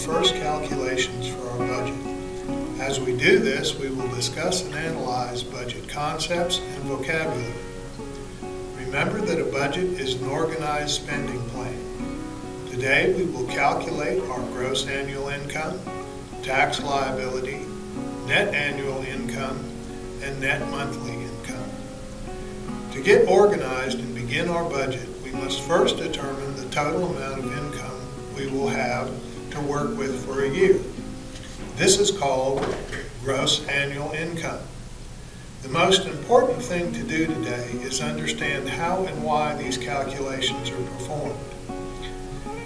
first calculations for our budget. As we do this, we will discuss and analyze budget concepts and vocabulary. Remember that a budget is an organized spending plan. Today we will calculate our gross annual income, tax liability, net annual income, and net monthly income. To get organized and begin our budget, we must first determine the total amount of income we will have to work with for a year. This is called gross annual income. The most important thing to do today is understand how and why these calculations are performed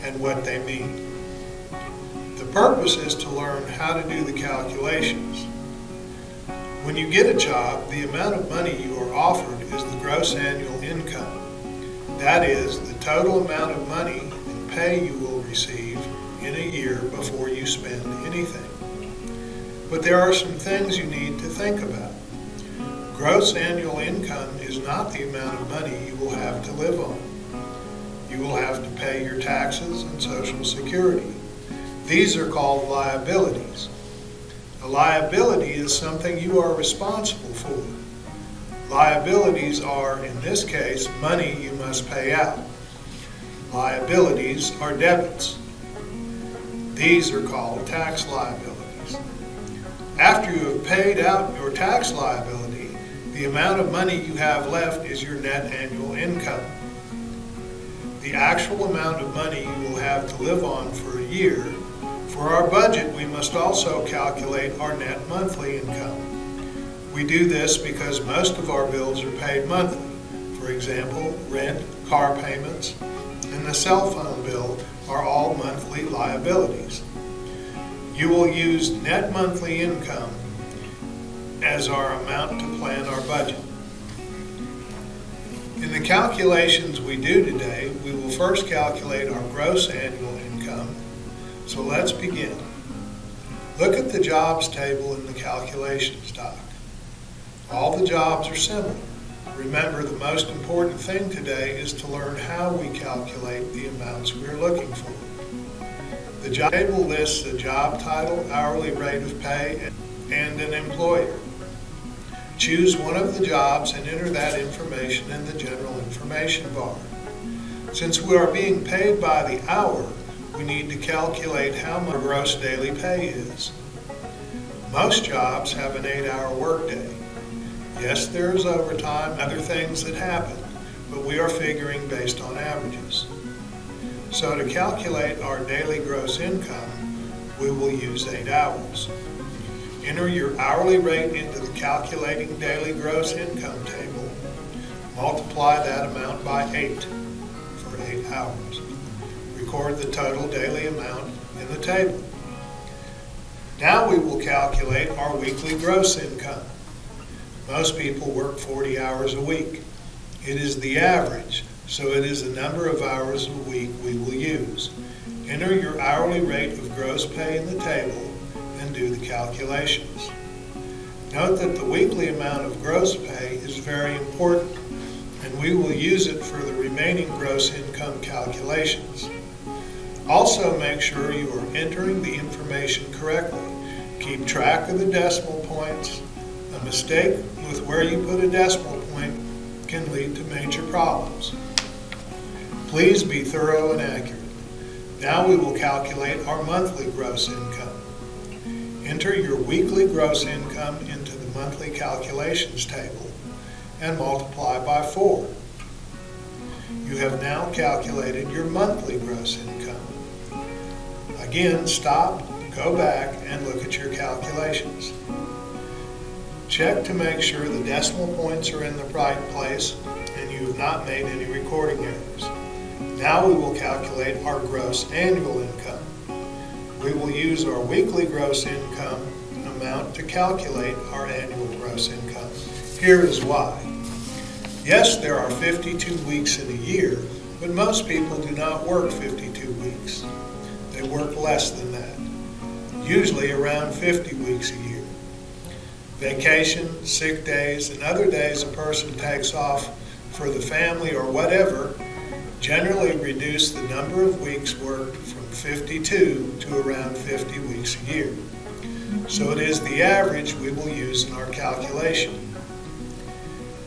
and what they mean. The purpose is to learn how to do the calculations. When you get a job, the amount of money you are offered is the gross annual income. That is, the total amount of money and pay you will receive in a year before you spend anything. But there are some things you need to think about. Gross annual income is not the amount of money you will have to live on. You will have to pay your taxes and Social Security. These are called liabilities. A liability is something you are responsible for. Liabilities are, in this case, money you must pay out. Liabilities are debits. These are called tax liabilities. After you have paid out your tax liability, the amount of money you have left is your net annual income. The actual amount of money you will have to live on for a year. For our budget, we must also calculate our net monthly income. We do this because most of our bills are paid monthly. For example, rent, car payments, and the cell phone bill are all monthly liabilities. You will use net monthly income as our amount to plan our budget. In the calculations we do today, we will first calculate our gross annual income. So let's begin. Look at the jobs table in the calculations doc. All the jobs are similar. Remember, the most important thing today is to learn how we calculate the amounts we are looking for. The job table lists a job title, hourly rate of pay, and an employer. Choose one of the jobs and enter that information in the general information bar. Since we are being paid by the hour, we need to calculate how much gross daily pay is. Most jobs have an 8-hour workday. Yes, there is overtime, other things that happen, but we are figuring based on averages. So to calculate our daily gross income, we will use 8 hours. Enter your hourly rate into the calculating daily gross income table. Multiply that amount by 8 for 8 hours. Record the total daily amount in the table. Now we will calculate our weekly gross income. Most people work 40 hours a week. It is the average, so it is the number of hours a week we will use. Enter your hourly rate of gross pay in the table and do the calculations. Note that the weekly amount of gross pay is very important, and we will use it for the remaining gross income calculations. Also, make sure you are entering the information correctly. Keep track of the decimal points. A mistake with where you put a decimal point can lead to major problems. Please be thorough and accurate. Now we will calculate our monthly gross income. Enter your weekly gross income into the monthly calculations table and multiply by 4. You have now calculated your monthly gross income. Again, stop, go back, and look at your calculations. Check to make sure the decimal points are in the right place and you have not made any recording errors. Now we will calculate our gross annual income. We will use our weekly gross income amount to calculate our annual gross income. Here is why. Yes, there are 52 weeks in a year, but most people do not work 52 weeks. They work less than that, usually around 50 weeks a year. Vacation, sick days, and other days a person takes off for the family or whatever Generally reduce the number of weeks worked from 52 to around 50 weeks a year. So it is the average we will use in our calculation.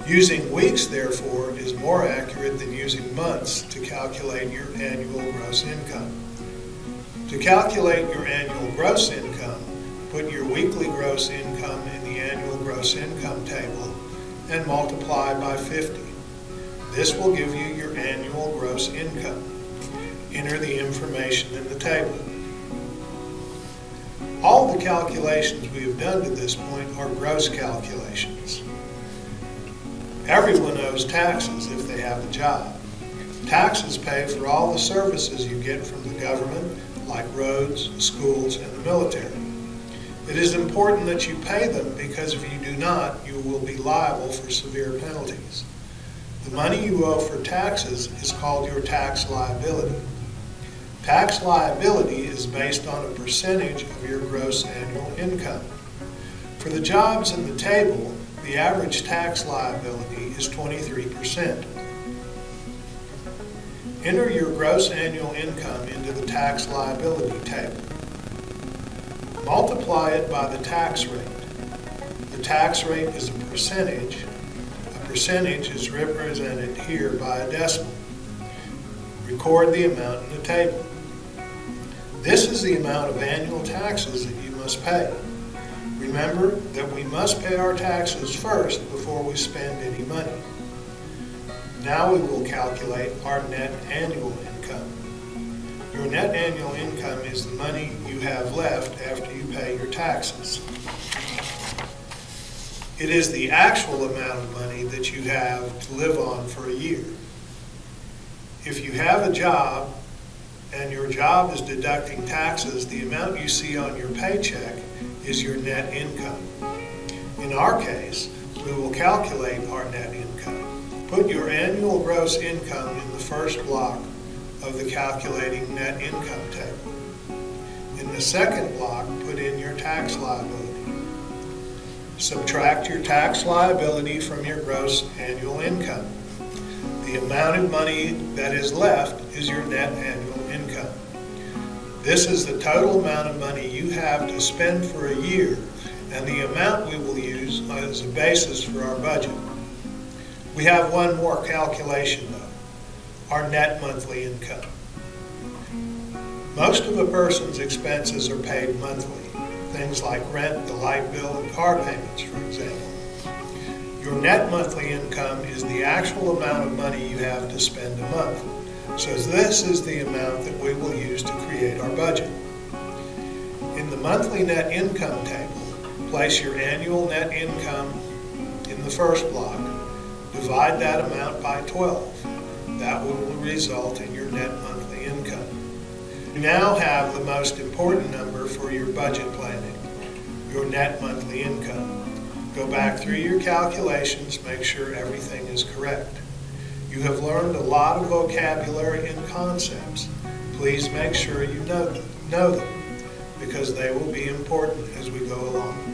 Using weeks, therefore, is more accurate than using months to calculate your annual gross income. To calculate your annual gross income, put your weekly gross income in the annual gross income table and multiply by 50. This will give you your annual gross income. Enter the information in the table. All the calculations we have done to this point are gross calculations. Everyone owes taxes if they have a job. Taxes pay for all the services you get from the government, like roads, schools, and the military. It is important that you pay them because if you do not, you will be liable for severe penalties. The money you owe for taxes is called your tax liability. Tax liability is based on a percentage of your gross annual income. For the jobs in the table, the average tax liability is 23%. Enter your gross annual income into the tax liability table. Multiply it by the tax rate. The tax rate is a percentage. A percentage is represented here by a decimal. Record the amount in the table. This is the amount of annual taxes that you must pay. Remember that we must pay our taxes first before we spend any money. Now we will calculate our net annual income. Your net annual income is the money you have left after you pay your taxes. It is the actual amount of money that you have to live on for a year. If you have a job and your job is deducting taxes, the amount you see on your paycheck is your net income. In our case, we will calculate our net income. Put your annual gross income in the first block of the calculating net income table. In the second block, put in your tax liability. Subtract your tax liability from your gross annual income. The amount of money that is left is your net annual income. This is the total amount of money you have to spend for a year and the amount we will use as a basis for our budget. We have one more calculation though, our net monthly income. Most of a person's expenses are paid monthly, things like rent, the light bill, and car payments, for example. Your net monthly income is the actual amount of money you have to spend a month. So this is the amount that we will use to create our budget. In the monthly net income table, place your annual net income in the first block. Divide that amount by 12. That will result in your net monthly income. You now have the most important number for your budget planning, your net monthly income. Go back through your calculations, make sure everything is correct. You have learned a lot of vocabulary and concepts. Please make sure you know them, because they will be important as we go along.